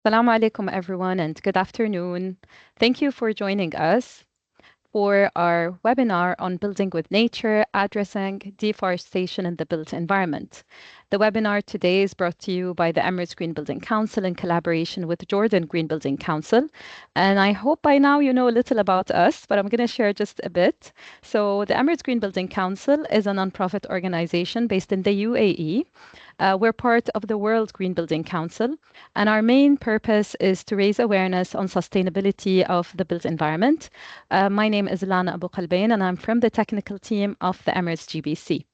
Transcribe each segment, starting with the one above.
Assalamu alaikum, everyone, and good afternoon. Thank you for joining us for our webinar on building with nature, addressing deforestation in the built environment. The webinar today is brought to you by the Emirates Green Building Council in collaboration with Jordan Green Building Council. And I hope by now you know a little about us, but I'm going to share just a bit. So the Emirates Green Building Council is a nonprofit organization based in the UAE. We're part of the World Green Building Council, and our main purpose is to raise awareness on sustainability of the built environment. My name is Lana Abu Qalbain, and I'm from the technical team of the Emirates GBC.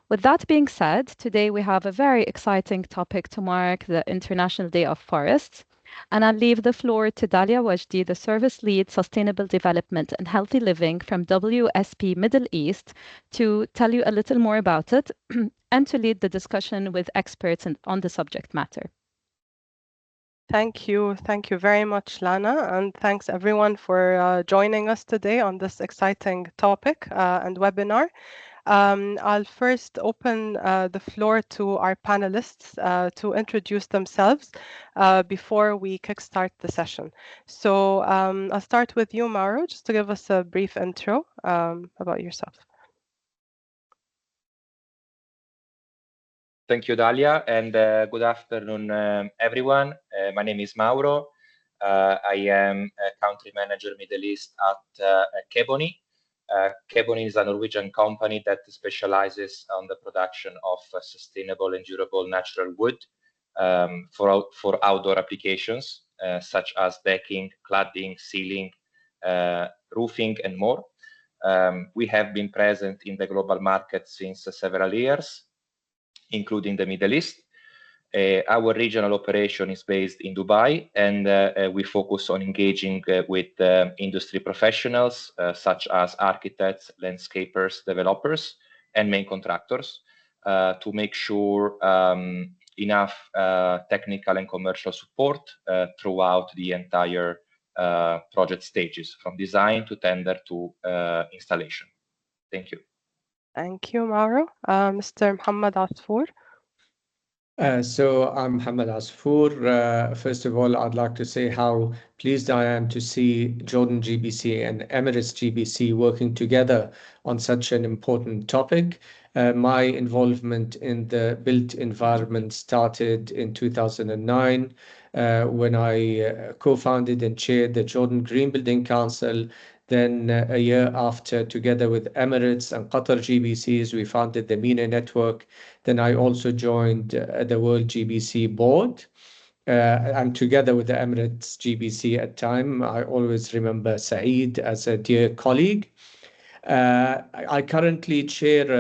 With that being said, today we have a very exciting topic to mark the International Day of Forests. And I'll leave the floor to Dalia Wajdi, the Service Lead Sustainable Development and Healthy Living from WSP Middle East, to tell you a little more about it and to lead the discussion with experts on the subject matter. Thank you. Thank you very much, Lana. And thanks everyone for joining us today on this exciting topic and webinar. I'll first open the floor to our panelists to introduce themselves before we kickstart the session. So I'll start with you, Mauro, just to give us a brief intro about yourself. Thank you, Dalia, and good afternoon, everyone. My name is Mauro. I am a country manager Middle East at Kebony. Kebony is a Norwegian company that specializes on the production of sustainable and durable natural wood for outdoor applications, such as decking, cladding, ceiling, roofing, and more. We have been present in the global market since several years, including the Middle East. Our regional operation is based in Dubai, and we focus on engaging with industry professionals, such as architects, landscapers, developers, and main contractors, to make sure enough technical and commercial support throughout the entire project stages, from design to tender to installation. Thank you. Thank you, Mauro. Mr. Mohammed Asfour. So I'm Mohammed Asfour. First of all, I'd like to say how pleased I am to see Jordan GBC and Emirates GBC working together on such an important topic. My involvement in the built environment started in 2009 when I co-founded and chaired the Jordan Green Building Council. Then a year after, together with Emirates and Qatar GBCs, we founded the MENA network. Then I also joined the World GBC board. And together with the Emirates GBC at time, I always remember Saeed as a dear colleague. I currently chair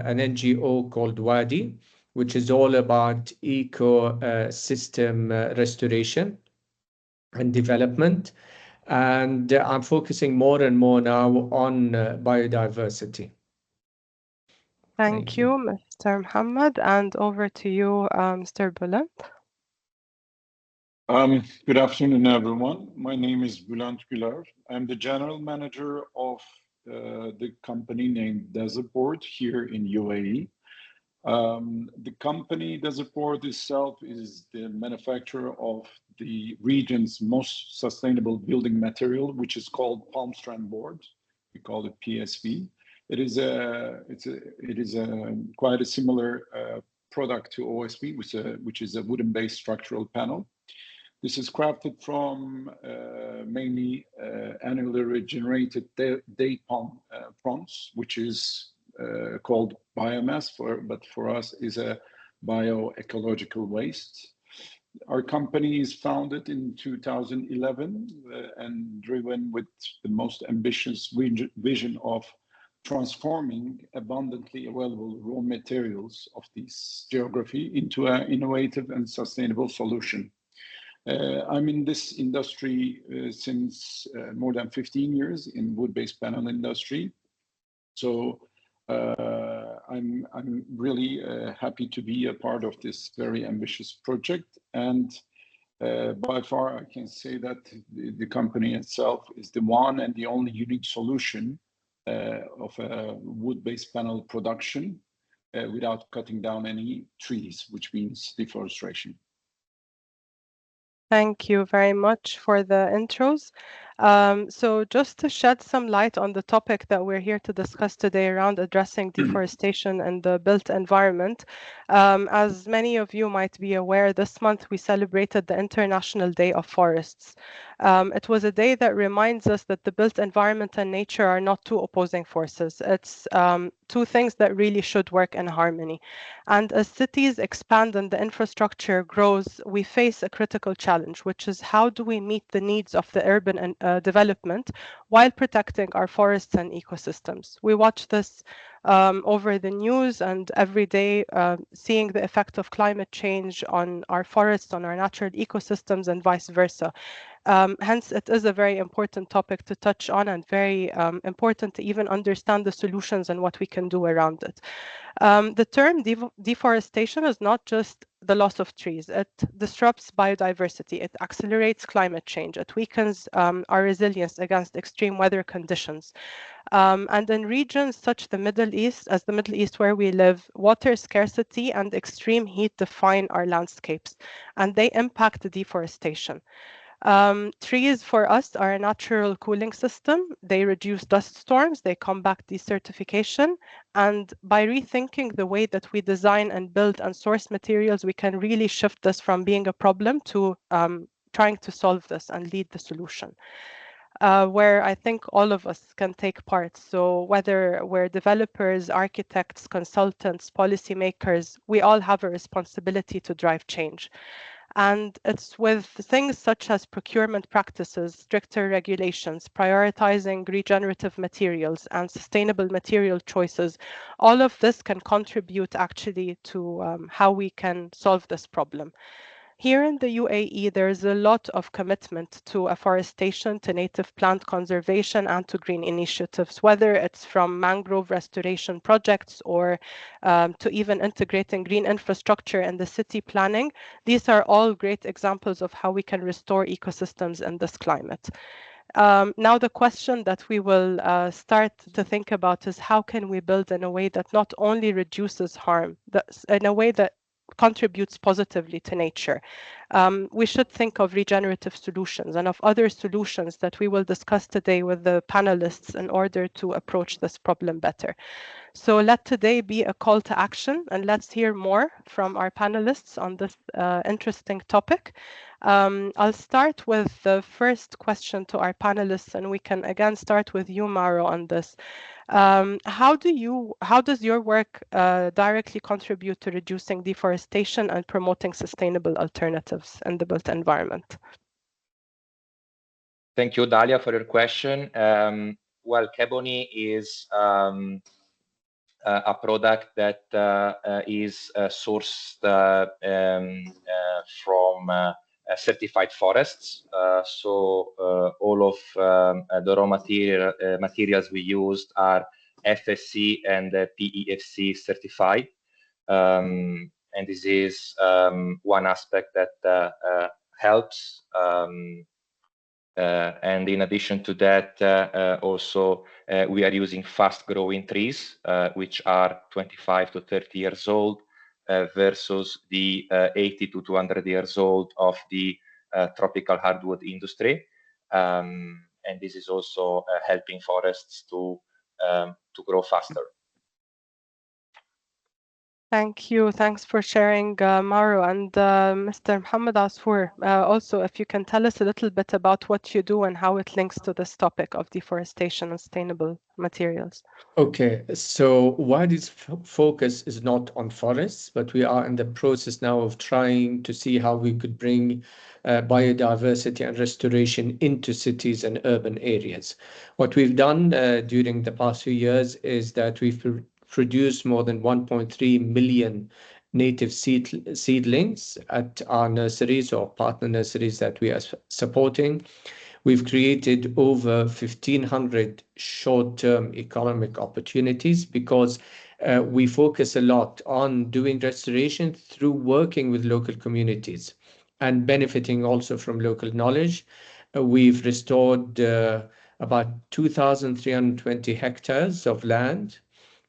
an NGO called Wadi, which is all about ecosystem restoration and development. And I'm focusing more and more now on biodiversity. Thank you, Mr. Mohammed. And over to you, Mr. Bülent. Good afternoon, everyone. My name is Bülent Güler. I'm the general manager of the company named Desert here in UAE. The company Desert itself is the manufacturer of the region's most sustainable building material, which is called palm strand board. We call it PSB. It is quite a similar product to OSB, which is a wooden-based structural panel. This is crafted from mainly annually regenerated date palm fronds, which is called biomass, but for us is a bioecological waste. Our company is founded in 2011 and driven with the most ambitious vision of transforming abundantly available raw materials of this geography into an innovative and sustainable solution. I'm in this industry since more than 15 years in wood-based panel industry. So I'm really happy to be a part of this very ambitious project. And by far, I can say that the company itself is the one and the only unique solution of a wood-based panel production without cutting down any trees, which means deforestation. Thank you very much for the intros. So just to shed some light on the topic that we're here to discuss today around addressing deforestation and the built environment, as many of you might be aware, this month we celebrated the International Day of Forests. It was a day that reminds us that the built environment and nature are not two opposing forces. It's two things that really should work in harmony. And as cities expand and the infrastructure grows, we face a critical challenge, which is how do we meet the needs of the urban development while protecting our forests and ecosystems? We watch this over the news and every day, seeing the effect of climate change on our forests, on our natural ecosystems, and vice versa. Hence, it is a very important topic to touch on and very important to even understand the solutions and what we can do around it. The term deforestation is not just the loss of trees. It disrupts biodiversity. It accelerates climate change. It weakens our resilience against extreme weather conditions. And in regions such the Middle East, as the Middle East where we live, water scarcity and extreme heat define our landscapes, and they impact the deforestation. Trees for us are a natural cooling system. They reduce dust storms, they combat desertification, and by rethinking the way that we design and build and source materials, we can really shift this from being a problem to trying to solve this and lead the solution. Where I think all of us can take part. So whether we're developers, architects, consultants, policymakers, we all have a responsibility to drive change. And it's with things such as procurement practices, stricter regulations, prioritizing regenerative materials and sustainable material choices. All of this can contribute actually to how we can solve this problem. Here in the UAE, there's a lot of commitment to afforestation, to native plant conservation, and to green initiatives, whether it's from mangrove restoration projects or to even integrating green infrastructure in the city planning. These are all great examples of how we can restore ecosystems in this climate. Now, the question that we will start to think about is how can we build in a way that not only reduces harm, in a way that contributes positively to nature. We should think of regenerative solutions and of other solutions that we will discuss today with the panelists in order to approach this problem better. So let today be a call to action, and let's hear more from our panelists on this interesting topic. I'll start with the first question to our panelists, and we can again start with you, Maro, on this. How does your work directly contribute to reducing deforestation and promoting sustainable alternatives in the built environment? Thank you, Dalia, for your question. Well, Kebony is a product that is sourced from certified forests. So all of the raw materials we used are FSC and PEFC certified. And this is one aspect that helps. And in addition to that, also we are using fast-growing trees, which are 25 to 30 years old, versus the 80 to 200 years old of the tropical hardwood industry. And this is also helping forests to grow faster. Thank you. Thanks for sharing, Maro. And Mr. Mohammed Asfour, also, if you can tell us a little bit about what you do and how it links to this topic of deforestation and sustainable materials. Okay, so while this focus is not on forests, but we are in the process now of trying to see how we could bring biodiversity and restoration into cities and urban areas. What we've done during the past few years is that we've produced more than 1.3 million native seedlings at our nurseries or partner nurseries that we are supporting. We've created over 1,500 short-term economic opportunities because we focus a lot on doing restoration through working with local communities and benefiting also from local knowledge. We've restored about 2,320 hectares of land,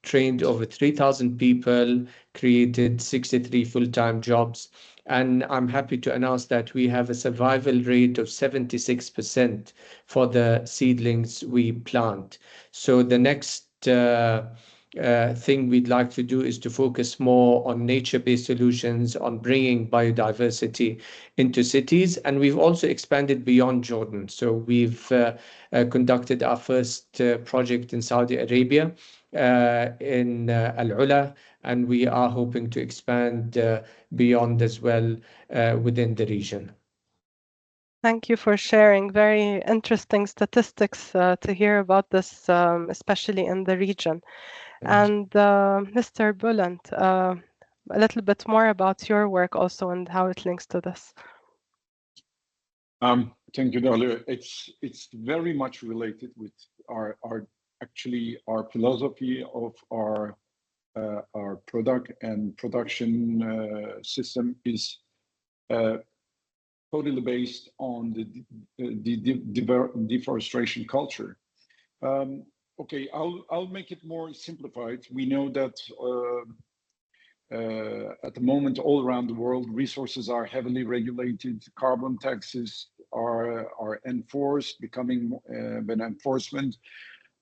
trained over 3,000 people, created 63 full-time jobs. And I'm happy to announce that we have a survival rate of 76% for the seedlings we plant. So the next thing we'd like to do is to focus more on nature-based solutions, on bringing biodiversity into cities. And we've also expanded beyond Jordan. So we've conducted our first project in Saudi Arabia, in Al Ula, and we are hoping to expand beyond as well within the region. Thank you for sharing. Very interesting statistics to hear about this, especially in the region. And Mr. Bullant, a little bit more about your work also and how it links to this. Thank you, Dalia. It's very much related with our philosophy of our product and production system is totally based on the deforestation culture. Okay, I'll make it more simplified. We know that at the moment, all around the world, resources are heavily regulated. Carbon taxes are enforced, becoming an enforcement,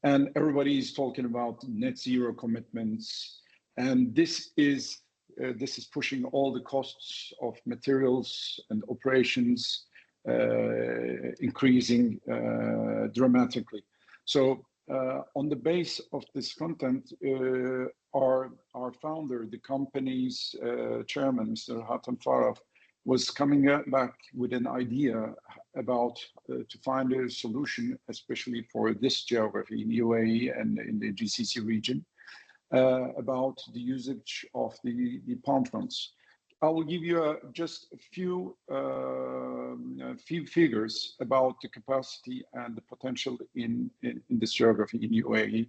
and everybody is talking about net zero commitments. And this is pushing all the costs of materials and operations increasing dramatically. So on the base of this content, our founder, the company's chairman, Mr. Hatem Farah, was coming back with an idea about to find a solution, especially for this geography in UAE and in the GCC region, about the usage of the palm fronds. I will give you just a few figures about the capacity and the potential in this geography in UAE.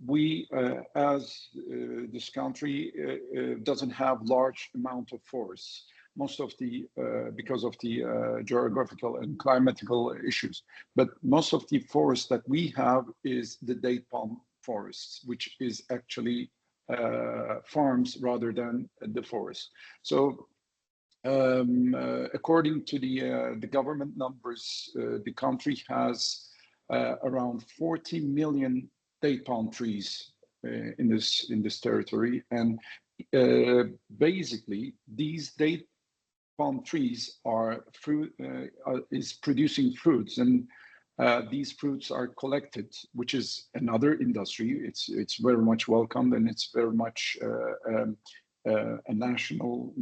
We, as this country, doesn't have large amount of forests. Most of the, because of the geographical and climatical issues. But most of the forests that we have is the date palm forests, which is actually farms rather than the forest. So according to the government numbers, the country has around 40 million date palm trees in this territory, and basically these date palm trees are is producing fruits, and these fruits are collected, which is another industry. It's very much welcomed, and it's very much a national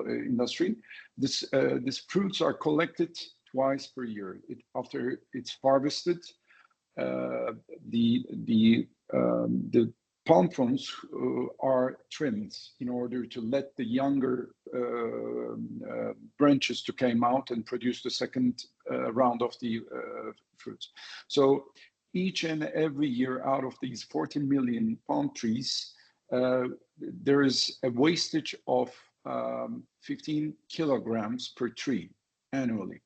industry. These fruits are collected twice per year. After it's harvested, the palm fronds are trimmed in order to let the younger branches to come out and produce the second round of the fruits. So each and every year, out of these 40 million palm trees, there is a wastage of 15 kilograms per tree annually.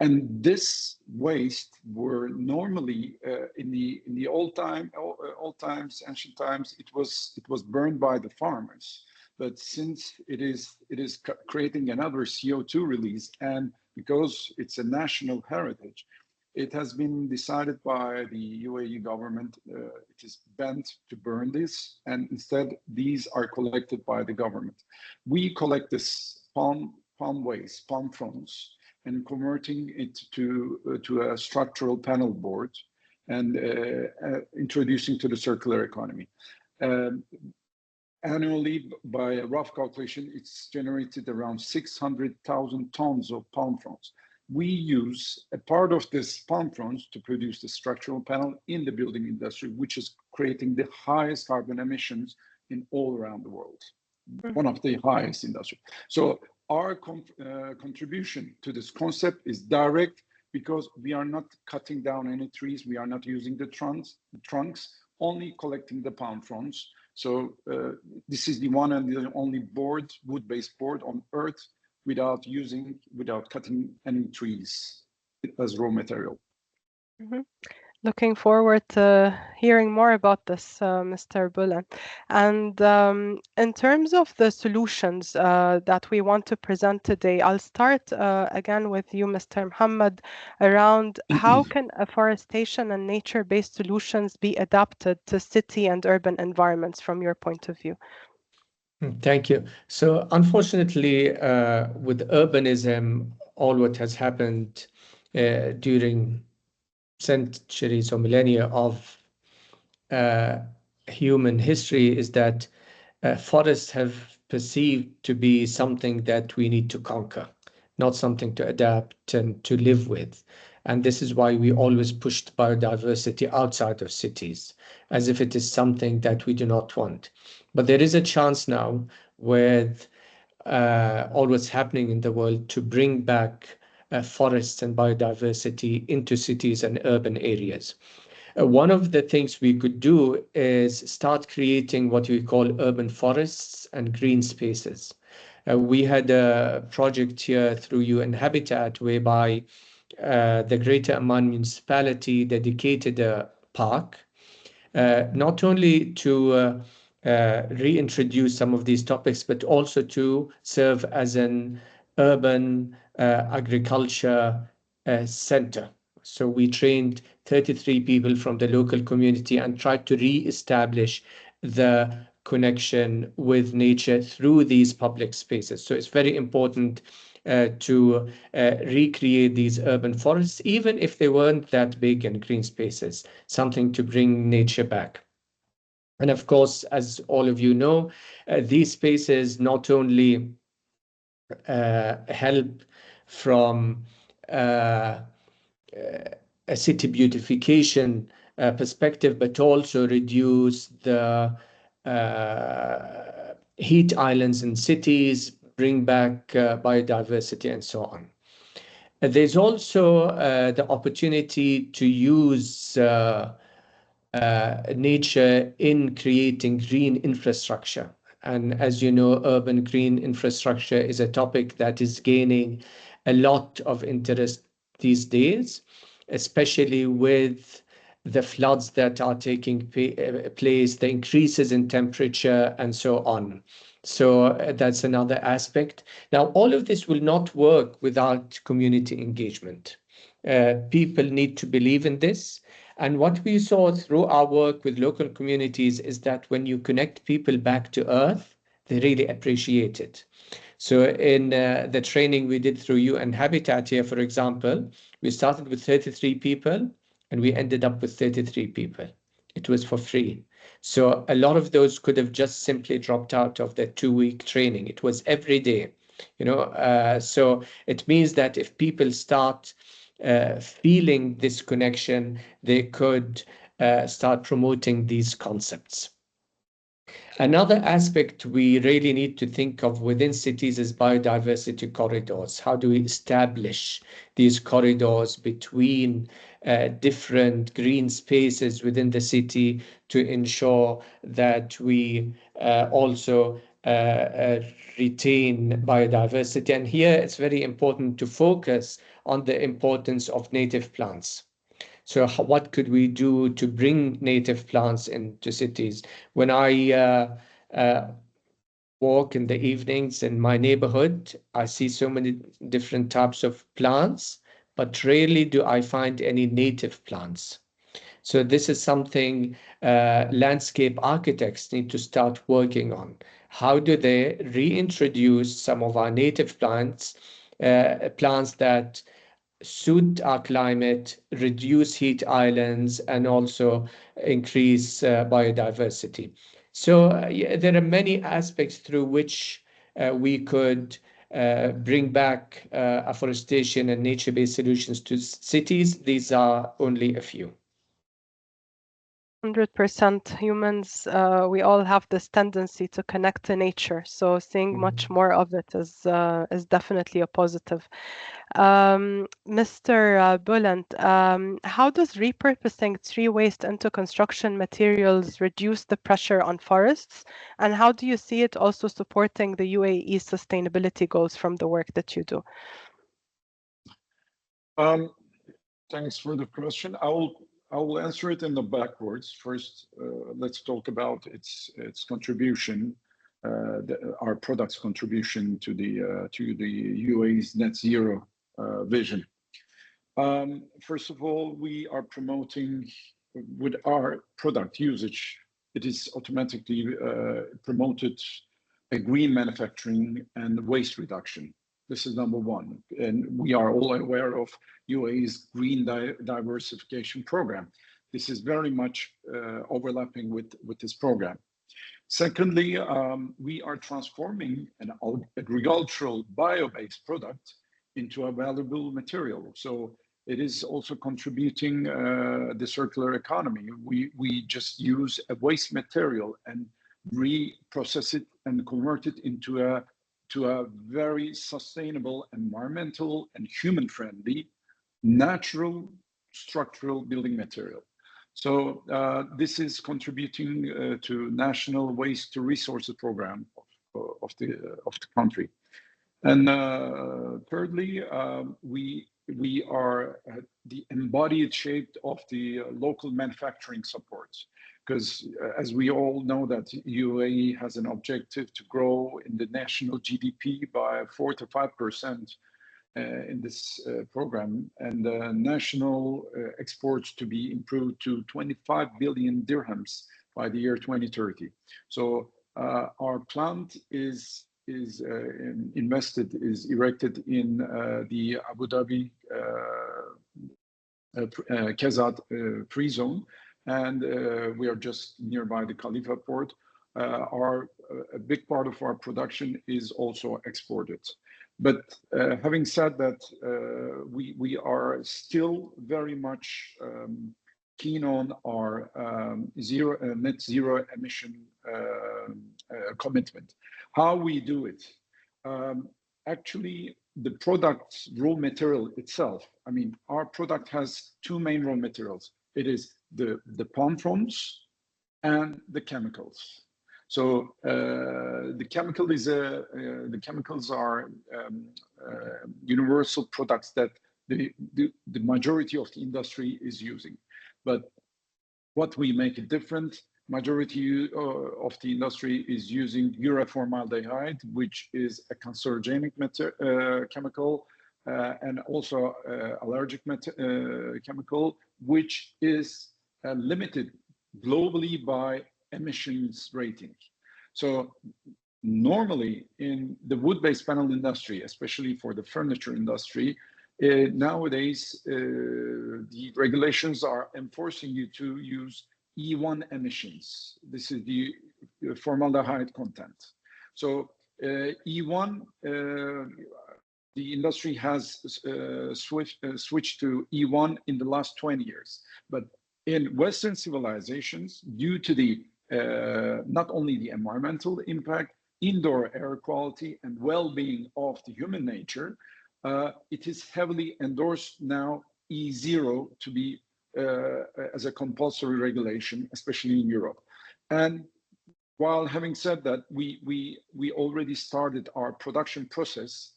And this waste were normally in the old times, ancient times, it was burned by the farmers. But since it is creating another CO2 release, and because it's a national heritage, it has been decided by the UAE government. It is banned to burn this, and instead these are collected by the government. We collect this palm waste, palm fronds, and converting it to a structural panel board and introducing to the circular economy. Annually, by a rough calculation, it's generated around 600,000 tons of palm fronds. We use a part of this palm fronds to produce the structural panel in the building industry, which is creating the highest carbon emissions in all around the world. One of the highest industry. So our contribution to this concept is direct, because we are not cutting down any trees. We are not using the trunks, only collecting the palm fronds. So this is the one and the only board, wood-based board on Earth without cutting any trees as raw material. Mm-hmm. Looking forward to hearing more about this, Mr. Bullen. And in terms of the solutions that we want to present today, I'll start again with you, Mr. Muhammad, around how can afforestation and nature-based solutions be adapted to city and urban environments from your point of view? Thank you. So unfortunately, with urbanism, all what has happened during centuries or millennia of human history is that forests have perceived to be something that we need to conquer, not something to adapt and to live with. And this is why we always pushed biodiversity outside of cities, as if it is something that we do not want. But there is a chance now with all what's happening in the world to bring back forests and biodiversity into cities and urban areas. One of the things we could do is start creating what we call urban forests and green spaces. We had a project here through UN Habitat whereby the Greater Amman municipality dedicated a park not only to reintroduce some of these topics, but also to serve as an urban agriculture center. So we trained 33 people from the local community and tried to re-establish the connection with nature through these public spaces. So it's very important to recreate these urban forests, even if they weren't that big and green spaces, something to bring nature back. And of course, as all of you know, these spaces not only help from a city beautification perspective, but also reduce the heat islands in cities, bring back biodiversity, and so on. There's also the opportunity to use nature in creating green infrastructure. And as you know, urban green infrastructure is a topic that is gaining a lot of interest these days, especially with the floods that are taking place, the increases in temperature, and so on. So that's another aspect. Now, all of this will not work without community engagement. People need to believe in this. And what we saw through our work with local communities is that when you connect people back to earth, they really appreciate it. So in the training we did through UN Habitat here, for example, we started with 33 people and we ended up with 33 people. It was for free. So a lot of those could have just simply dropped out of the 2-week training. It was every day, so it means that if people start feeling this connection, they could start promoting these concepts. Another aspect we really need to think of within cities is biodiversity corridors. How do we establish these corridors between different green spaces within the city to ensure that we also retain biodiversity? And here it's very important to focus on the importance of native plants. So what could we do to bring native plants into cities? When I walk in the evenings in my neighborhood, I see so many different types of plants, but rarely do I find any native plants. So this is something landscape architects need to start working on. How do they reintroduce some of our native plants, plants that suit our climate, reduce heat islands, and also increase biodiversity? So yeah, there are many aspects through which we could bring back afforestation and nature-based solutions to cities. These are only a few. 100% humans, we all have this tendency to connect to nature. So seeing much more of it is definitely a positive. Mr. Bulent, how does repurposing tree waste into construction materials reduce the pressure on forests? And how do you see it also supporting the UAE sustainability goals from the work that you do? Thanks for the question. I will I will answer it in the backwards. First, let's talk about its contribution, our product's contribution to the UAE's net zero vision. First of all, we are promoting with our product usage. It is automatically promoted a green manufacturing and waste reduction. This is number one. And we are all aware of UAE's green diversification program. This is very much overlapping with this program. Secondly, we are transforming an agricultural bio-based product into a valuable material. So it is also contributing the circular economy. We just use a waste material and reprocess it and convert it into a very sustainable, environmental and human-friendly, natural structural building material. So this is contributing to National Waste to Resources program of the country. And thirdly, we are the embodied shape of the local manufacturing support, because as we all know that UAE has an objective to grow in the national GDP by 4 to 5% in this program, and national exports to be improved to 25 billion dirhams by the year 2030. So our plant is erected in the Abu Dhabi Kezat free zone, and we are just nearby the Khalifa port. A big part of our production is also exported. But having said that, we are still very much keen on our net zero emission commitment. How we do it? Actually, the product's raw material itself, I mean, our product has two main raw materials. It is the palm fronds and the chemicals. So the chemicals are universal products that the majority of the industry is using. But what we make it different, majority of the industry is using uraformaldehyde, which is a cancerogenic chemical and also allergic chemical, which is limited globally by emissions rating. So normally in the wood-based panel industry, especially for the furniture industry, nowadays the regulations are enforcing you to use E1 emissions. This is the formaldehyde content. So E1, the industry has switched to E1 in the last 20 years. But in Western civilizations, due to the not only the environmental impact, indoor air quality and well-being of the human nature, it is heavily endorsed now E0 to be as a compulsory regulation, especially in Europe. And while having said that, we already started our production process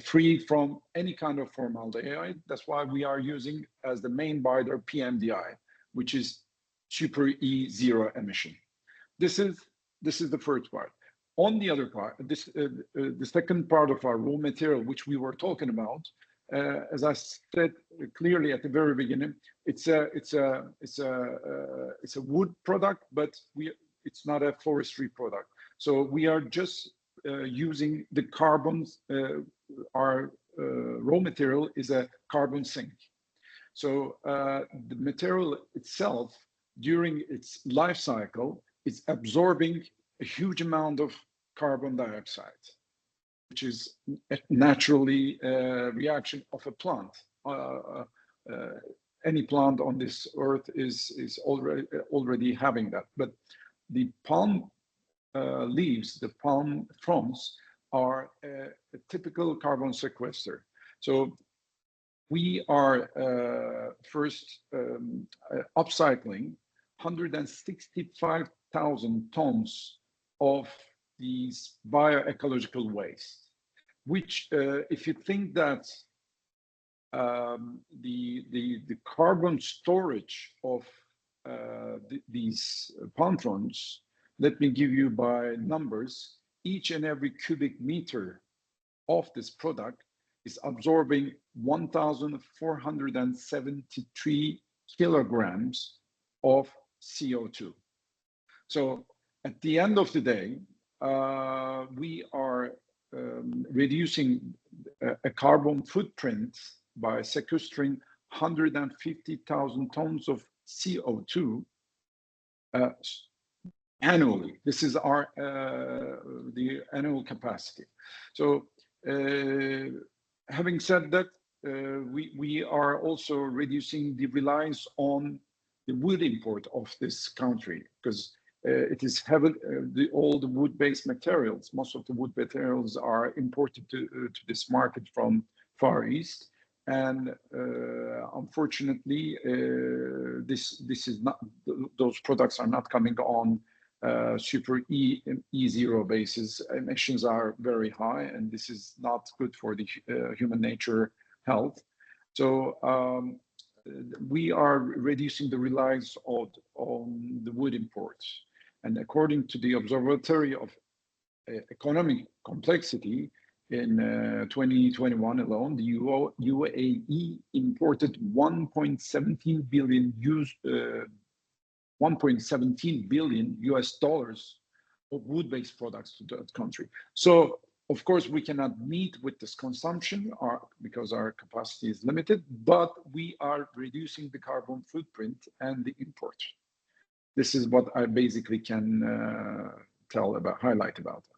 free from any kind of formaldehyde. That's why we are using as the main binder PMDI, which is super E0 emission. This is the first part. On the other part, the second part of our raw material, which we were talking about, as I said clearly at the very beginning, it's a wood product, but it's not a forestry product. So we are just using the carbons. Our raw material is a carbon sink. So the material itself, during its life cycle, is absorbing a huge amount of carbon dioxide, which is a naturally reaction of a plant. Any plant on this earth is already having that. But the palm leaves, the palm fronds, are a typical carbon sequester. So we are first upcycling 165,000 tons of these bioecological waste, which if you think that the carbon storage of these palm fronds, let me give you by numbers. Each and every cubic meter of this product is absorbing 1,473 kilograms of CO2. So at the end of the day, we are reducing a carbon footprint by sequestering 150,000 tons of CO2 annually. This is our the annual capacity. So having said that, we are also reducing the reliance on the wood import of this country, because it is heavy, all the wood-based materials, most of the wood materials are imported to this market from Far East. And unfortunately, this is not, those products are not coming on super E0 basis. Emissions are very high, and this is not good for the human nature health. So we are reducing the reliance on the wood imports. And according to the Observatory of Economic Complexity, in 2021 alone, the UAE imported 1.17 billion $1.17 billion US of wood-based products to that country. So of course we cannot meet with this consumption because our capacity is limited, but we are reducing the carbon footprint and the import. This is what I basically can highlight about that.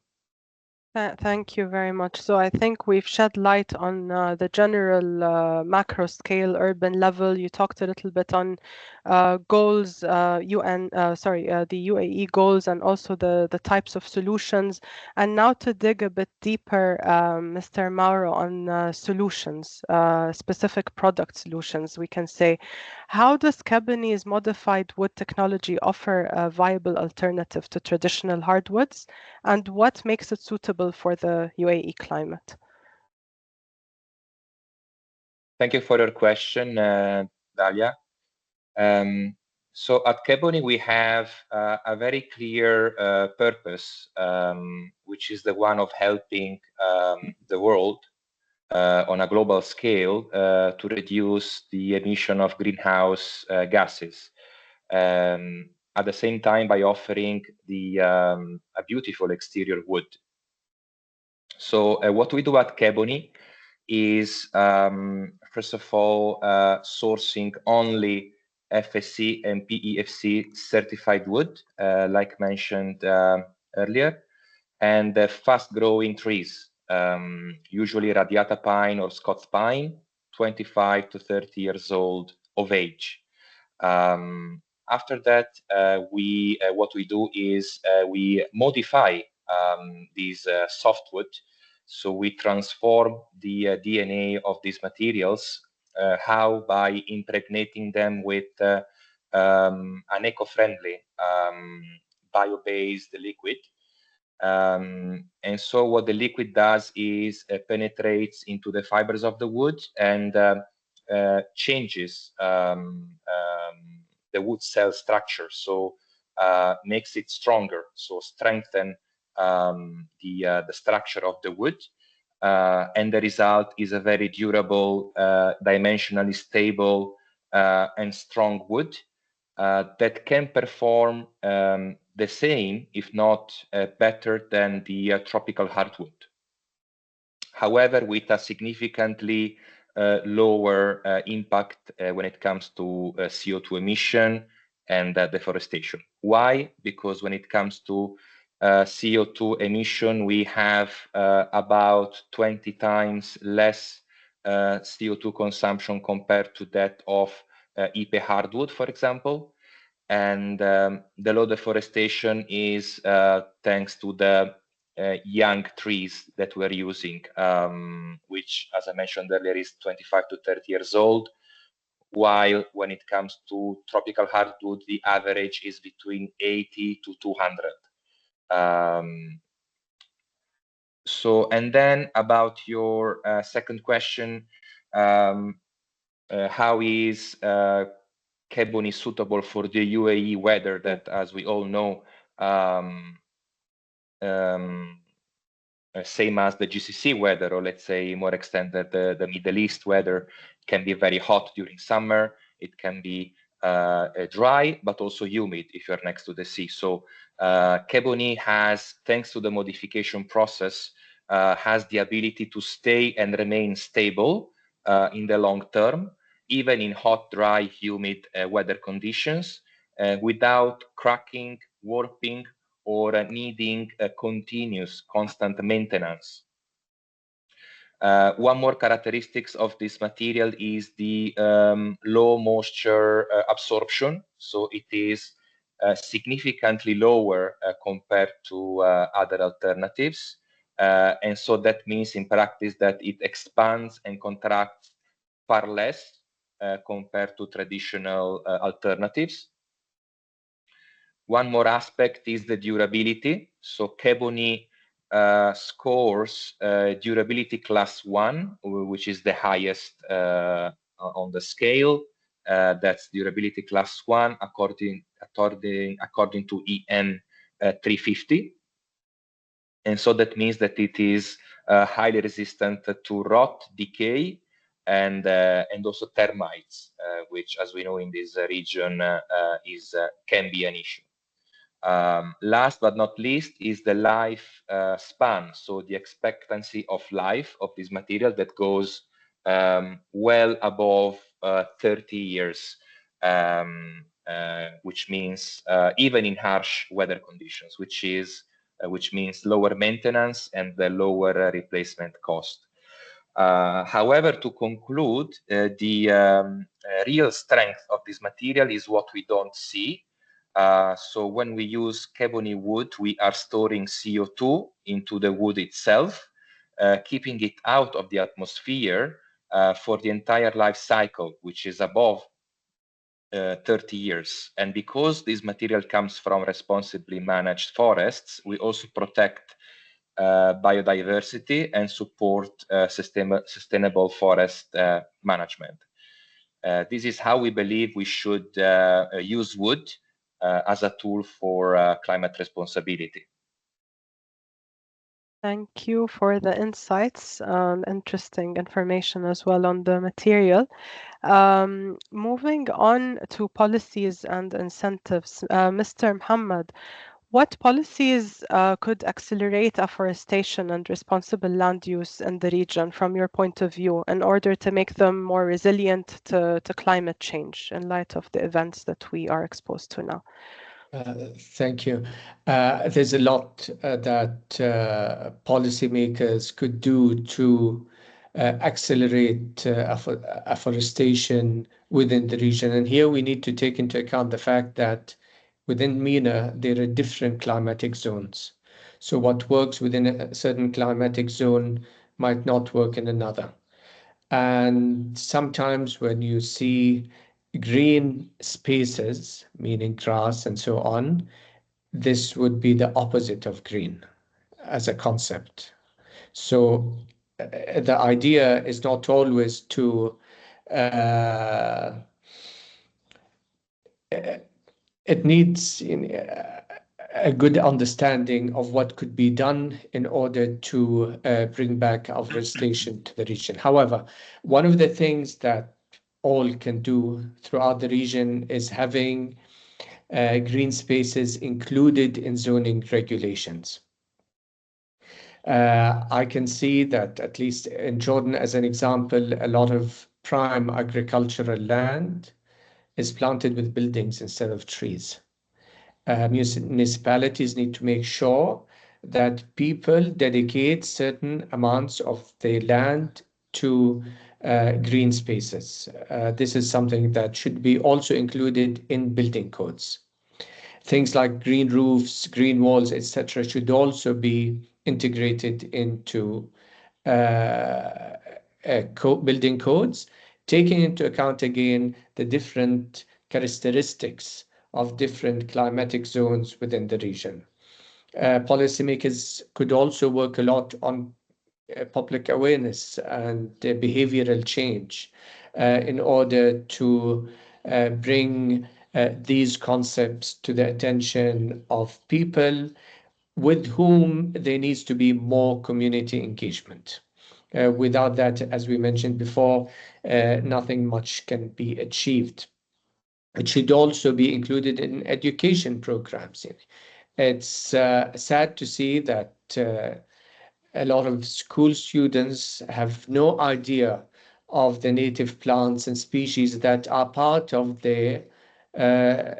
Thank you very much. So I think we've shed light on the general macro scale, urban level. You talked a little bit on goals, the UAE goals, and also the types of solutions. And now to dig a bit deeper, Mr. Mauro, on solutions, specific product solutions, we can say, how does Kebani's modified wood technology offer a viable alternative to traditional hardwoods? And what makes it suitable for the UAE climate? Thank you for your question, Dalia. So at Kebani, we have a very clear purpose, which is the one of helping the world on a global scale to reduce the emission of greenhouse gases. At the same time, by offering a beautiful exterior wood. So what we do at Kebani is, first of all, sourcing only FSC and PEFC certified wood, like mentioned earlier, and fast-growing trees, usually radiata pine or Scots pine, 25 to 30 years old of age. After that, what we do is we modify these softwood. So we transform the DNA of these materials. How? By impregnating them with an eco-friendly bio-based liquid. And so what the liquid does is penetrates into the fibers of the wood and changes the wood cell structure, so makes it stronger, so strengthen the structure of the wood, and the result is a very durable, dimensionally stable and strong wood that can perform the same, if not better than the tropical hardwood. However, with a significantly lower impact when it comes to CO2 emission and deforestation. Why? Because when it comes to CO2 emission, we have about 20 times less CO2 consumption compared to that of IP hardwood, for example. And the low deforestation is thanks to the young trees that we're using, which, as I mentioned earlier, is 25 to 30 years old, while when it comes to tropical hardwood, the average is between 80 to 200. So, and then about your second question, How is Kebony suitable for the UAE weather that, as we all know, same as the GCC weather, or let's say more extended, the Middle East weather can be very hot during summer. It can be dry, but also humid if you're next to the sea. So Kebony has, thanks to the modification process, has the ability to stay and remain stable in the long term, even in hot, dry, humid weather conditions, without cracking, warping, or needing a continuous, constant maintenance. One more characteristics of this material is the low moisture absorption. So it is significantly lower compared to other alternatives. And so that means in practice that it expands and contracts far less compared to traditional alternatives. One more aspect is the durability. So Kebony scores durability class 1, which is the highest on the scale. That's durability class 1 according to EN 350. And so that means that it is highly resistant to rot, decay, and also termites, which, as we know in this region, can be an issue. Last but not least is the life span, so the expectancy of life of this material that goes well above 30 years, which means even in harsh weather conditions, which means lower maintenance and the lower replacement cost. However, to conclude, the real strength of this material is what we don't see. So when we use Kebony wood, we are storing CO2 into the wood itself, keeping it out of the atmosphere for the entire life cycle, which is above 30 years. And because this material comes from responsibly managed forests, we also protect biodiversity and support sustainable forest management. This is how we believe we should use wood as a tool for climate responsibility. Thank you for the insights and interesting information as well on the material. Moving on to policies and incentives, Mr. Muhammad, what policies could accelerate afforestation and responsible land use in the region from your point of view in order to make them more resilient to climate change in light of the events that we are exposed to now? Thank you. There's a lot that policymakers could do to accelerate afforestation within the region. And here we need to take into account the fact that within MENA, there are different climatic zones. So what works within a certain climatic zone might not work in another. And sometimes when you see green spaces, meaning grass and so on, this would be the opposite of green as a concept. So the idea is not always to it needs a good understanding of what could be done in order to bring back afforestation to the region. However, one of the things that all can do throughout the region is having green spaces included in zoning regulations. I can see that at least in Jordan, as an example, a lot of prime agricultural land is planted with buildings instead of trees. Municipalities need to make sure that people dedicate certain amounts of their land to green spaces. This is something that should be also included in building codes. Things like green roofs, green walls, etc., should also be integrated into building codes, taking into account again the different characteristics of different climatic zones within the region. Policymakers could also work a lot on public awareness and behavioral change in order to bring these concepts to the attention of people with whom there needs to be more community engagement. Without that, as we mentioned before, nothing much can be achieved. It should also be included in education programs. It's sad to see that a lot of school students have no idea of the native plants and species that are part of their uh,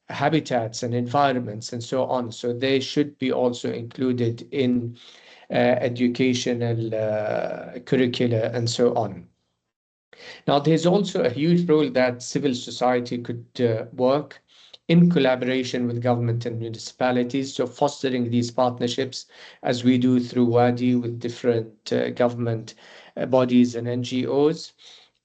habitats and environments and so on. So they should be also included in educational curricula and so on. Now, there's also a huge role that civil society could work in collaboration with government and municipalities. So fostering these partnerships, as we do through WADI with different government bodies and NGOs.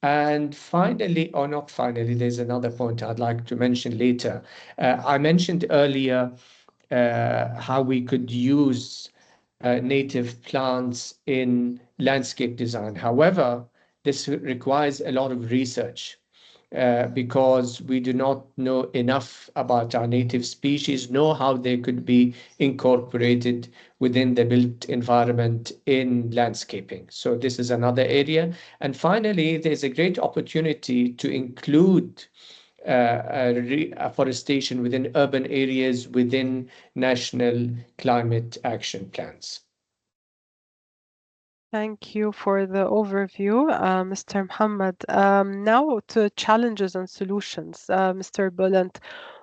And finally, or not finally, there's another point I'd like to mention later. I mentioned earlier how we could use native plants in landscape design. However, this requires a lot of research because we do not know enough about our native species, know how they could be incorporated within the built environment in landscaping. So this is another area. And finally, there's a great opportunity to include afforestation within urban areas within national climate action plans. Thank you for the overview, Mr. Muhammad. Now to challenges and solutions. Mr. Bulent,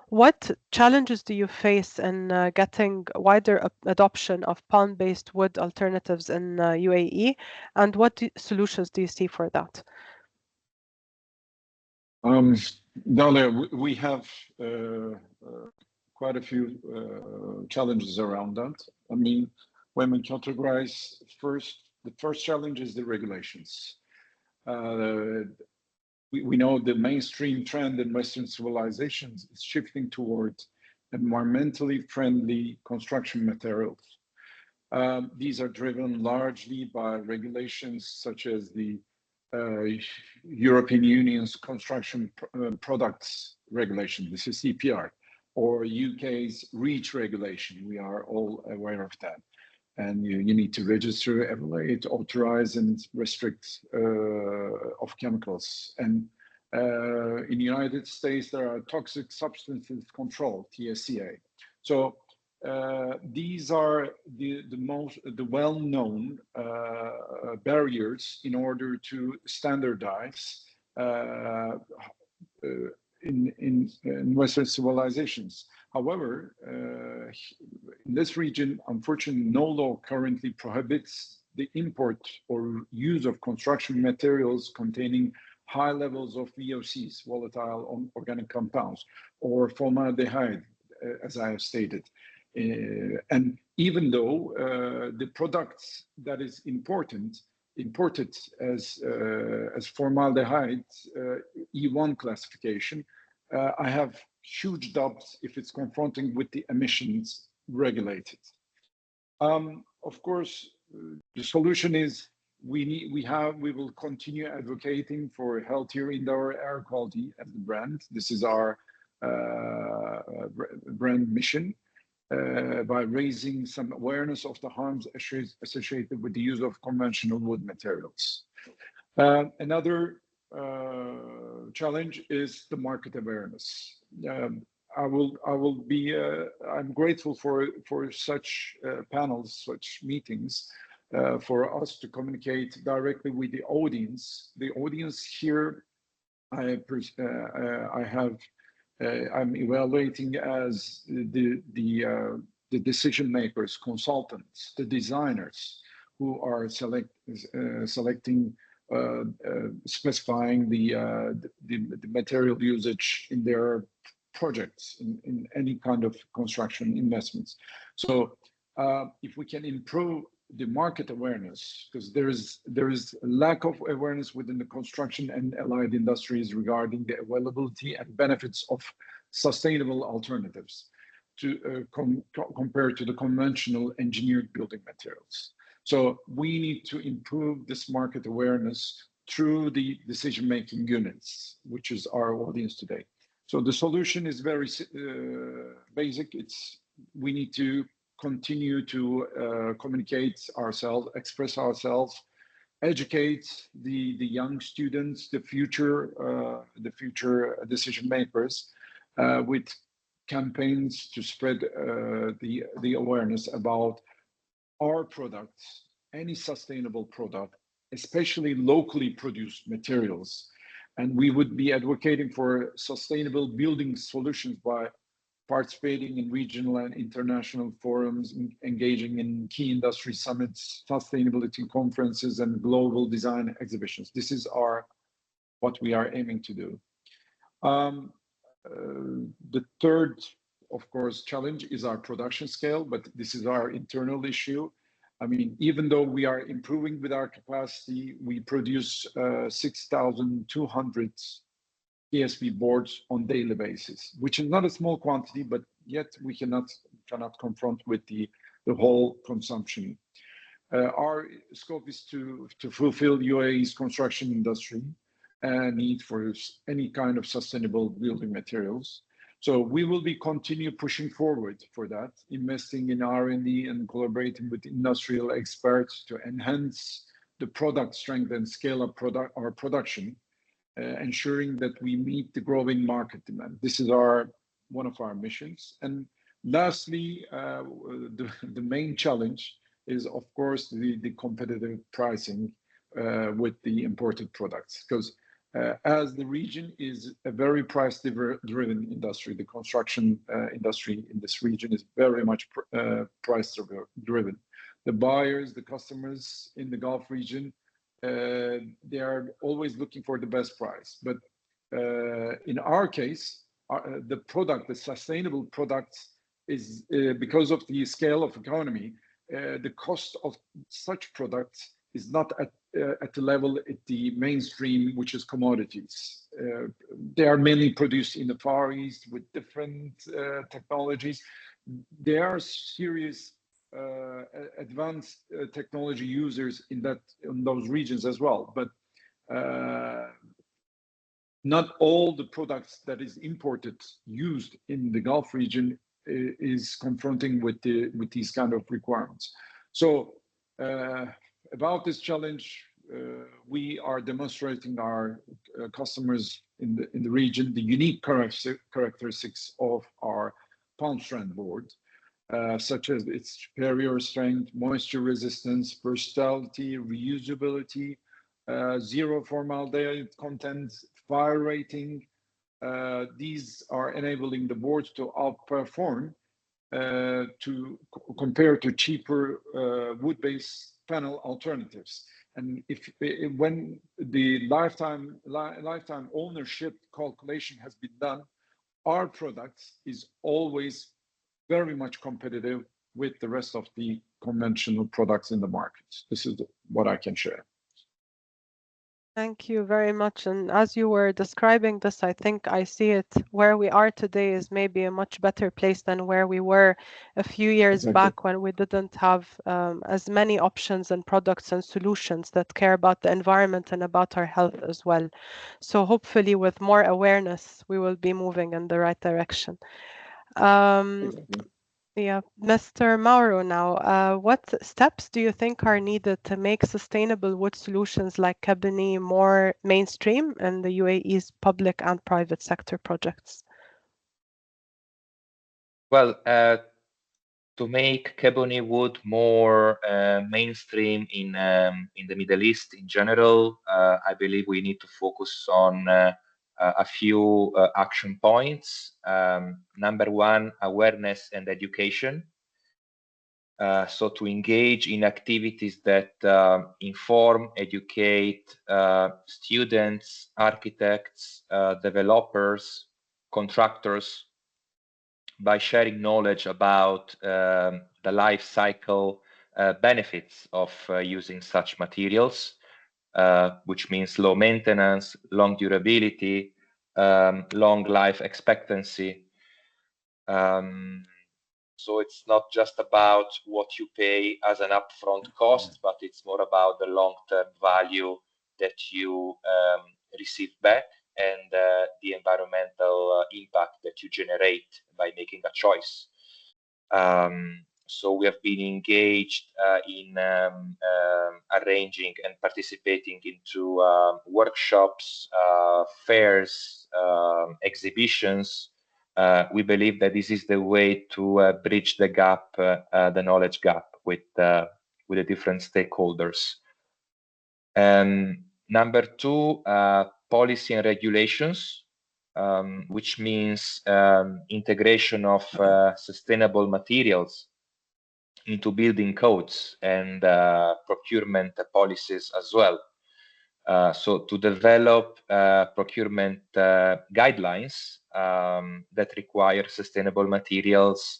what challenges do you face in getting wider adoption of palm-based wood alternatives in UAE, and what solutions do you see for that? Dalia, we have quite a few challenges around that. I mean, when we categorize the first challenge is the regulations. We know the mainstream trend in Western civilizations is shifting towards environmentally friendly construction materials. These are driven largely by regulations such as the European Union's construction products regulation, this is CPR, or UK's REACH regulation. We are all aware of that. And you need to register, evaluate, authorize, and restrict of chemicals. And in the United States, there are toxic substances control, TSCA. So these are the well-known barriers in order to standardize in Western civilizations. However, in this region, unfortunately, no law currently prohibits the import or use of construction materials containing high levels of VOCs, volatile organic compounds, or formaldehyde, as I have stated. And even though the products that is imported as formaldehyde E1 classification, I have huge doubts if it's confronting with the emissions regulated. Of course, the solution is we will continue advocating for healthier indoor air quality as the brand. This is our brand mission. By raising some awareness of the harms associated with the use of conventional wood materials. Another challenge is the market awareness. I'm grateful for such panels, such meetings, for us to communicate directly with the audience. The audience here, I'm evaluating as the decision makers, consultants, the designers who are selecting, specifying the material usage in their projects in any kind of construction investments. So if we can improve the market awareness, because there is a lack of awareness within the construction and allied industries regarding the availability and benefits of sustainable alternatives to compared to the conventional engineered building materials. So we need to improve this market awareness through the decision-making units, which is our audience today. So the solution is very basic. We need to continue to communicate ourselves, express ourselves, educate the young students, the future decision makers, with campaigns to spread the awareness about our products, any sustainable product, especially locally produced materials. And we would be advocating for sustainable building solutions by participating in regional and international forums, engaging in key industry summits, sustainability conferences, and global design exhibitions. This is what we are aiming to do. The third, of course, challenge is our production scale, but this is our internal issue. I mean, even though we are improving with our capacity, we produce 6,200 ESP boards on daily basis, which is not a small quantity, but yet we cannot confront with the whole consumption. Our scope is to fulfill UAE's construction industry need for any kind of sustainable building materials. So we will be continue pushing forward for that, investing in R&D and collaborating with industrial experts to enhance the product strength and scale up our production, ensuring that we meet the growing market demand. This is one of our missions. And lastly, the main challenge is, of course, the competitive pricing with the imported products, because as the region is a very price-driven industry, the construction industry in this region is very much price-driven. The buyers, the customers in the Gulf region, they are always looking for the best price. But in our case, the sustainable products is because of the scale of economy, the cost of such products is not at the level at the mainstream, which is commodities. They are mainly produced in the Far East with different technologies. There are serious advanced technology users in those regions as well, but not all the products that is imported used in the Gulf region is confronting with these kind of requirements. So about this challenge, we are demonstrating our customers in the region the unique characteristics of our palm strand board, such as its superior strength, moisture resistance, versatility, reusability, zero formaldehyde content, fire rating. These are enabling the boards to outperform compare to cheaper wood-based panel alternatives. And when the lifetime ownership calculation has been done, our product is always very much competitive with the rest of the conventional products in the market. This is what I can share. Thank you very much. And as you were describing this, I think I see it where we are today is maybe a much better place than where we were a few years back, when we didn't have as many options and products and solutions that care about the environment and about our health as well. So hopefully with more awareness, we will be moving in the right direction. Yeah, Mr. Mauro now, what steps do you think are needed to make sustainable wood solutions like Kebony more mainstream in the UAE's public and private sector projects? Well, to make Kebony wood more mainstream in the Middle East in general, I believe we need to focus on a few action points. Number one, awareness and education. So to engage in activities that inform, educate students, architects, developers, contractors, by sharing knowledge about the life cycle benefits of using such materials, which means low maintenance, long durability, long life expectancy. So it's not just about what you pay as an upfront cost, but it's more about the long-term value that you receive back and the environmental impact that you generate by making a choice. So we have been engaged in arranging and participating into workshops, fairs, exhibitions. We believe that this is the way to bridge the gap, the knowledge gap with the different stakeholders. Number two, policy and regulations, which means integration of sustainable materials into building codes and procurement policies as well. So to develop procurement guidelines that require sustainable materials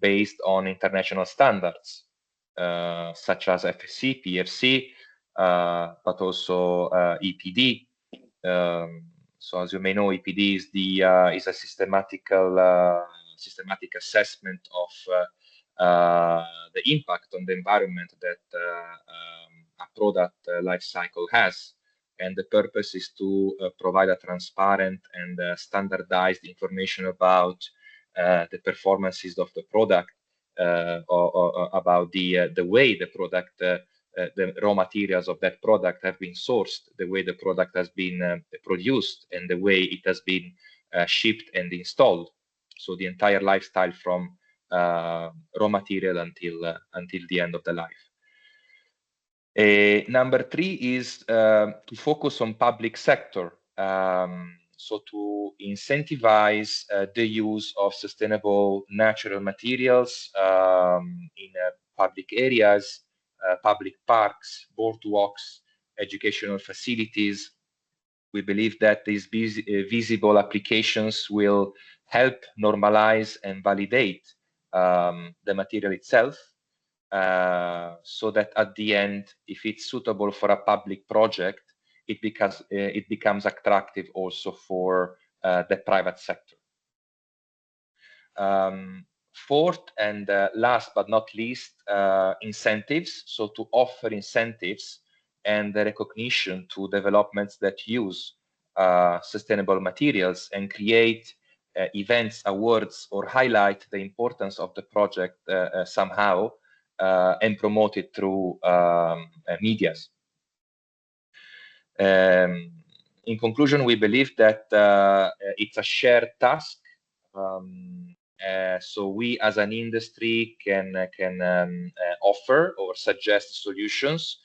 based on international standards, such as FSC, PFC, but also EPD. So as you may know, EPD is a systematic assessment of the impact on the environment that a product life cycle has. And the purpose is to provide a transparent and standardized information about the performances of the product, or about the way the product, the raw materials of that product have been sourced, the way the product has been produced, and the way it has been shipped and installed. So the entire lifestyle from raw material until the end of the life. Number three is to focus on public sector. So to incentivize the use of sustainable natural materials in public areas, public parks, boardwalks, educational facilities. We believe that these visible applications will help normalize and validate the material itself, so that at the end, if it's suitable for a public project, it becomes attractive also for the private sector. Fourth and last but not least, incentives. So to offer incentives and the recognition to developments that use sustainable materials and create events, awards, or highlight the importance of the project somehow, and promote it through medias. In conclusion, we believe that it's a shared task. So we as an industry can offer or suggest solutions.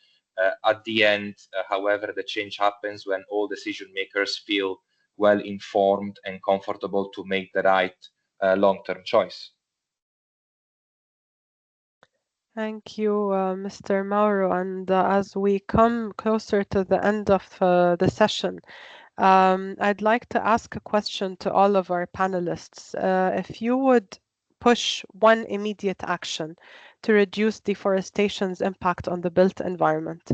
At the end, however, the change happens when all decision makers feel well informed and comfortable to make the right long-term choice. Thank you, Mr. Mauro. And as we come closer to the end of the session, I'd like to ask a question to all of our panelists. If you would push one immediate action to reduce deforestation's impact on the built environment,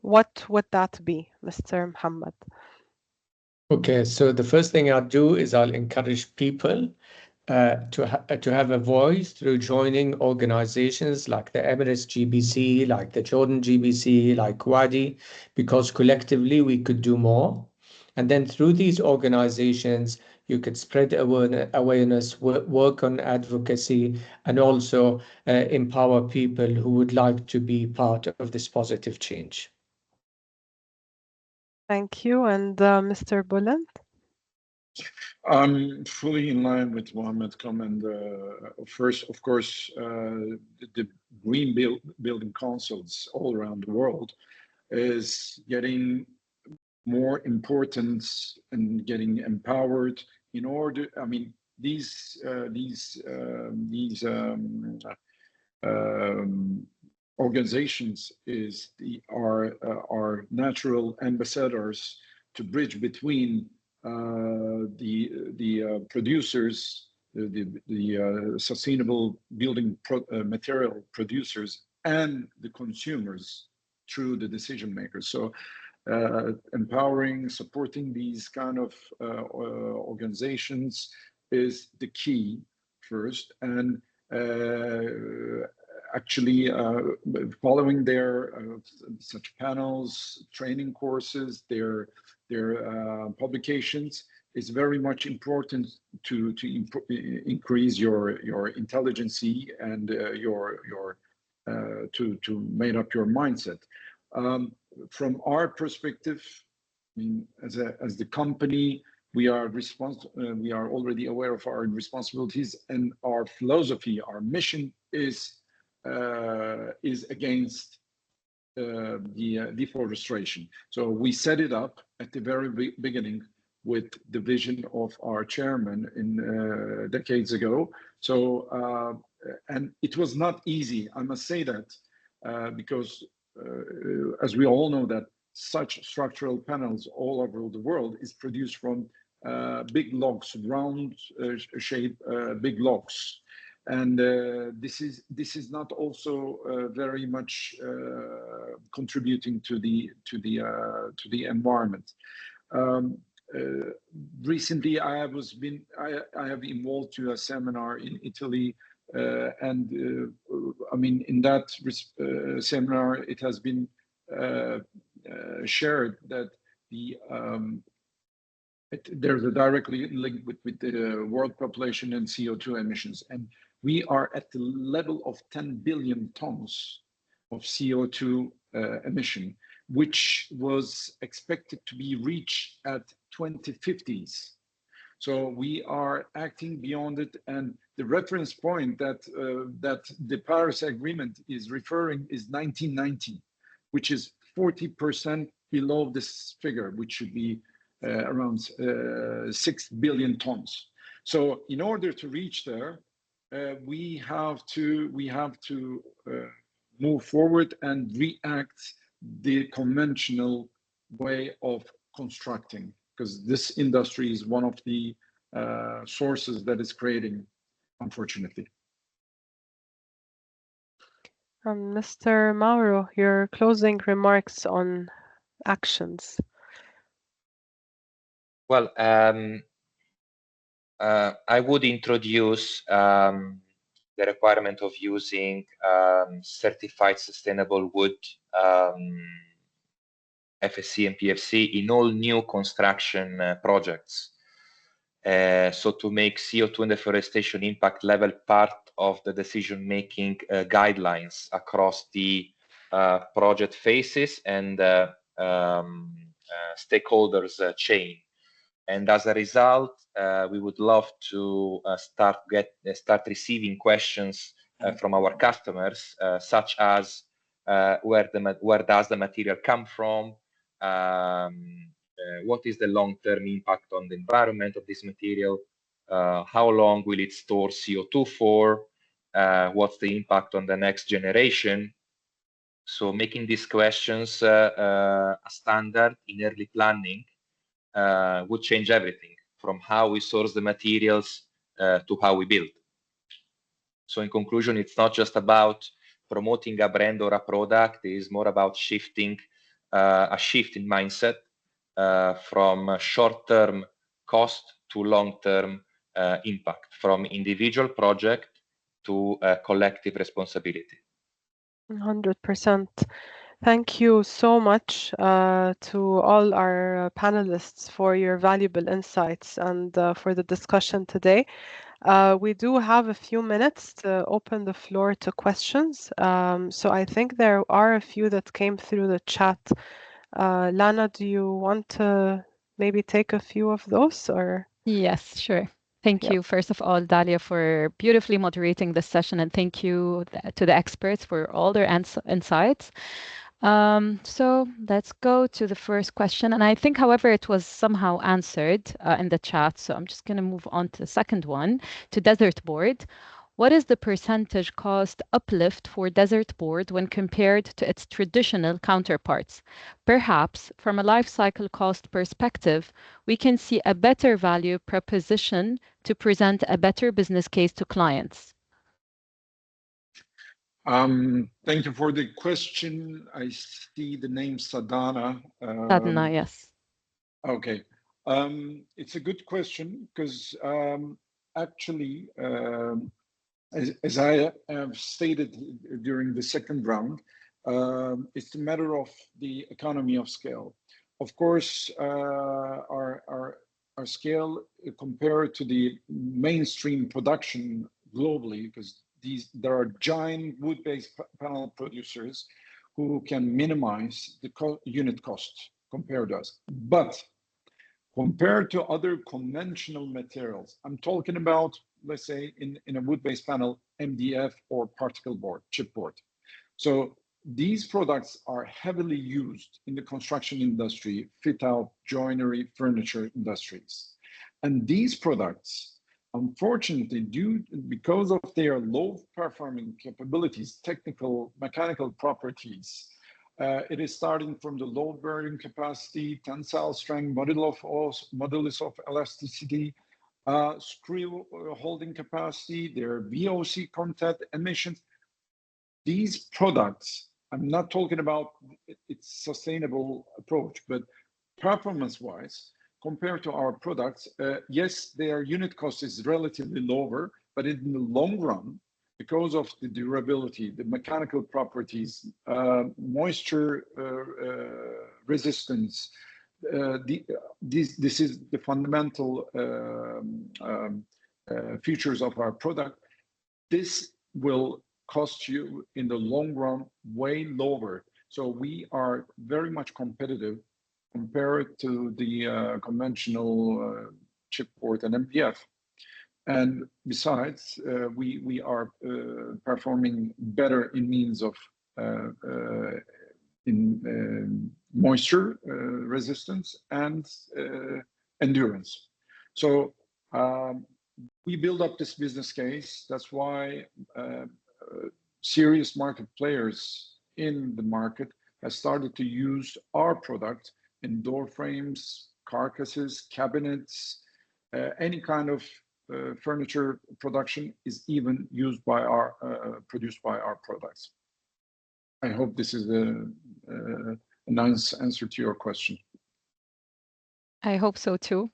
what would that be, Mr. Muhammad? Okay, so the first thing I'll do is I'll encourage people to have a voice through joining organizations like the Emirates GBC, like the Jordan GBC, like Wadi, because collectively we could do more. And then through these organizations, you could spread awareness, work on advocacy, and also empower people who would like to be part of this positive change. Thank you. And Mr. Bulland? I'm fully in line with Mohammed's comment. First, of course, the green building councils all around the world is getting more importance and getting empowered in order. I mean, these organizations are natural ambassadors to bridge between the producers, the sustainable building material producers, and the consumers through the decision makers. So empowering, supporting these kind of organizations is the key first. And actually following their such panels, training courses, their publications is very much important to increase your intelligence and to make up your mindset. From our perspective, I mean, as the company, we are already aware of our responsibilities, and our philosophy, our mission is against the deforestation. So we set it up at the very beginning with the vision of our chairman in decades ago. So and it was not easy, I must say that, because as we all know that such structural panels all over the world is produced from big logs, round shaped big logs. And this is not also very much contributing to the environment. Recently, I have involved to a seminar in Italy, and I mean, in that seminar, it has been shared that there's a direct link with the world population and CO2 emissions, and we are at the level of 10 billion tons of CO2 emission, which was expected to be reached at 2050s. So we are acting beyond it, and the reference point that the Paris Agreement is referring is 1990, which is 40% below this figure, which should be around 6 billion tons. So in order to reach there, we have to move forward and react the conventional way of constructing, because this industry is one of the sources that is creating, unfortunately. Mr. Mauro, your closing remarks on actions. Well, I would introduce the requirement of using certified sustainable wood, FSC and PFC, in all new construction projects. So to make CO2 and deforestation impact level part of the decision-making guidelines across the project phases and stakeholders chain. And as a result, we would love to start receiving questions from our customers, such as where does the material come from? What is the long-term impact on the environment of this material? How long will it store CO2 for? What's the impact on the next generation? So making these questions a standard in early planning would change everything, from how we source the materials to how we build. So in conclusion, it's not just about promoting a brand or a product, it is more about shifting a shift in mindset from short-term cost to long-term impact, from individual project to collective responsibility. 100%. Thank you so much to all our panelists for your valuable insights and for the discussion today. We do have a few minutes to open the floor to questions. So I think there are a few that came through the chat. Lana, do you want to maybe take a few of those, or? Yes, sure. Thank you, first of all, Dalia, for beautifully moderating this session, and thank you to the experts for all their insights. So let's go to the first question. And I think, however, it was somehow answered in the chat. So I'm just going to move on to the second one, to Desert Board. What is the percentage cost uplift for Desert Board when compared to its traditional counterparts? Perhaps from a life cycle cost perspective, we can see a better value proposition to present a better business case to clients. Thank you for the question. I see the name Sadhana. Sadhana, yes. Okay. It's a good question because actually as I have stated during the second round, it's a matter of the economy of scale. Of course, our scale compared to the mainstream production globally, because there are giant wood-based panel producers who can minimize the unit cost compared to us. But compared to other conventional materials, I'm talking about, let's say, in a wood-based panel, MDF or particle board, chipboard. So these products are heavily used in the construction industry, fit out, joinery, furniture industries. And these products, unfortunately, because of their low performing capabilities, technical, mechanical properties, it is starting from the low bearing capacity, tensile strength, modulus of elasticity, screw holding capacity, their VOC content, emissions. These products, I'm not talking about its sustainable approach, but performance-wise, compared to our products, yes, their unit cost is relatively lower, but in the long run, because of the durability, the mechanical properties, moisture resistance, this is the fundamental features of our product. This will cost you in the long run way lower. So we are very much competitive compared to the conventional chipboard and MDF. And besides, we are performing better in means of moisture resistance and endurance. So we build up this business case. That's why serious market players in the market have started to use our product in door frames, carcasses, cabinets, any kind of furniture production is even used by our produced by our products. I hope this is a nice answer to your question. I hope so too.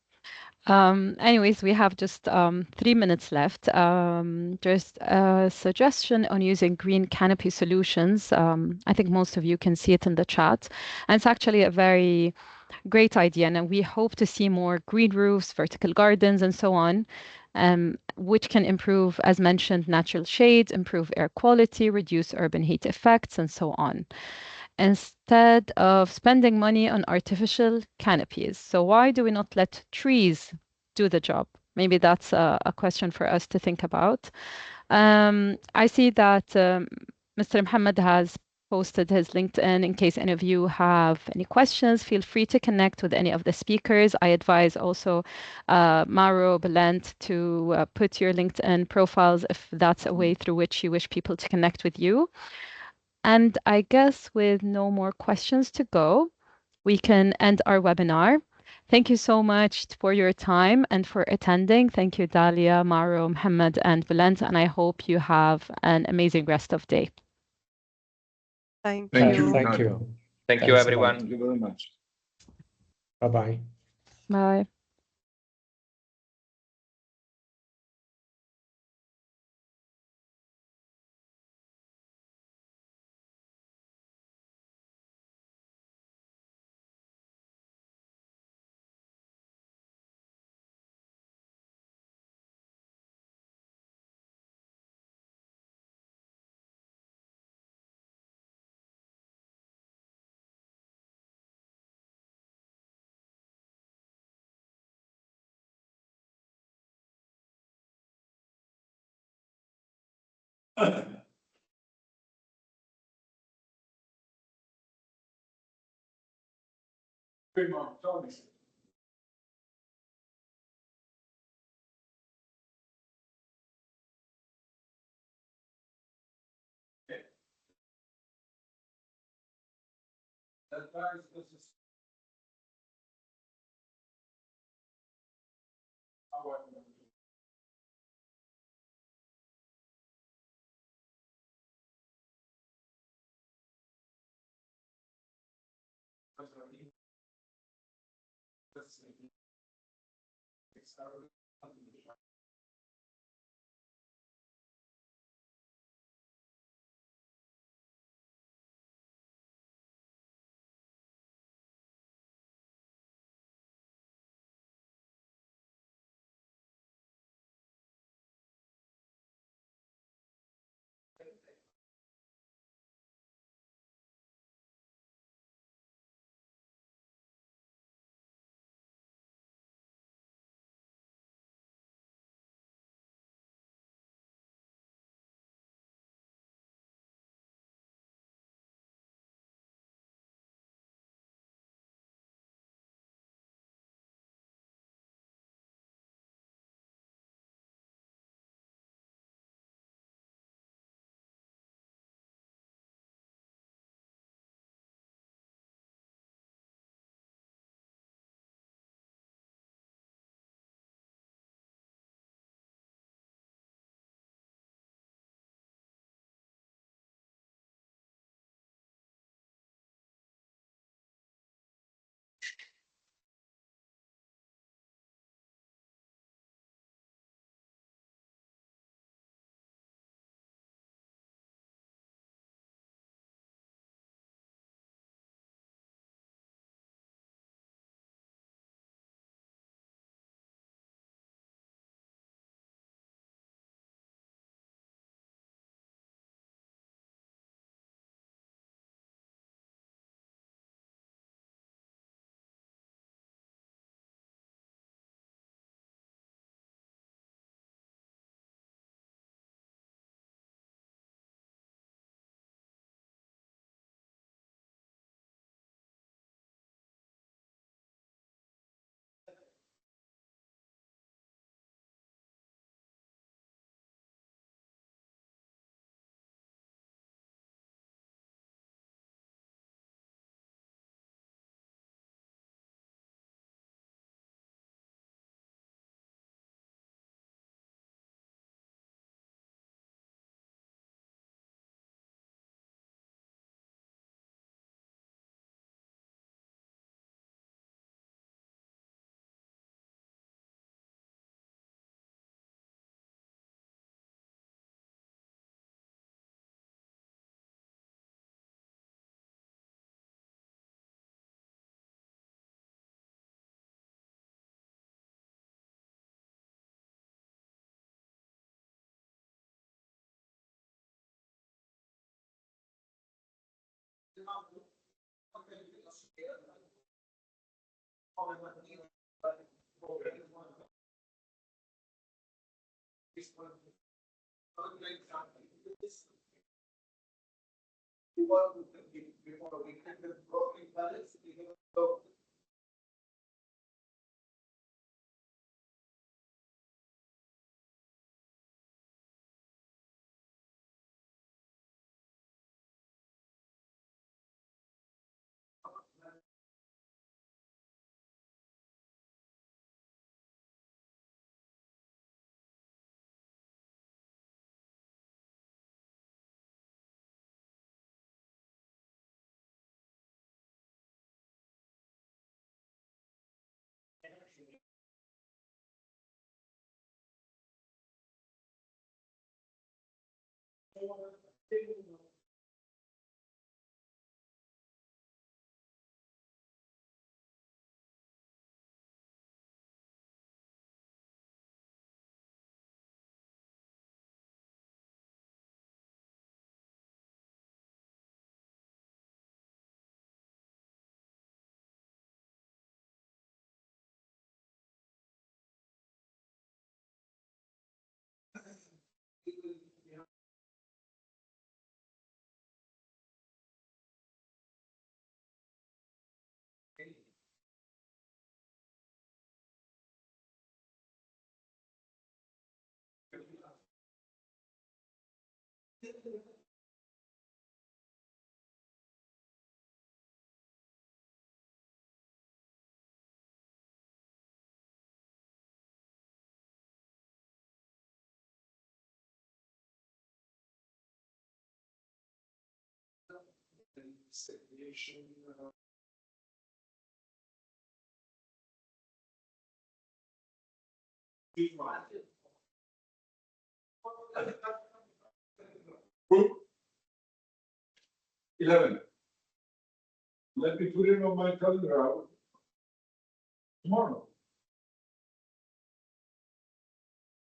Anyways, we have just 3 minutes left. There's a suggestion on using green canopy solutions. I think most of you can see it in the chat. And it's actually a very great idea. And we hope to see more green roofs, vertical gardens, and so on, which can improve, as mentioned, natural shades, improve air quality, reduce urban heat effects, and so on, instead of spending money on artificial canopies. So why do we not let trees do the job? Maybe that's a question for us to think about. I see that Mr. Mohammed has posted his LinkedIn. In case any of you have any questions, feel free to connect with any of the speakers. I advise also Mauro, Belent to put your LinkedIn profiles if that's a way through which you wish people to connect with you. And I guess with no more questions to go, we can end our webinar. Thank you so much for your time and for attending. Thank you, Dalia, Mauro, Mohammed, and Belent, and I hope you have an amazing rest of day. Thank Thank you. you. Thank you. Thank you, Thanks a lot. everyone. Thank you very much. Bye-bye. Bye. Group 11. Let me put it on my calendar out tomorrow.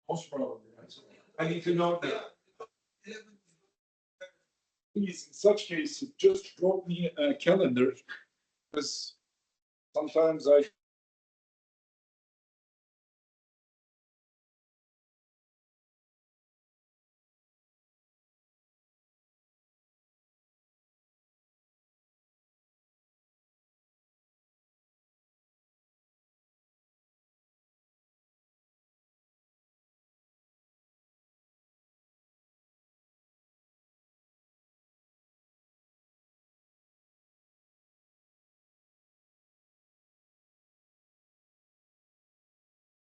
Most probably. I need to know that. Please, in such case, just drop me a calendar, because sometimes I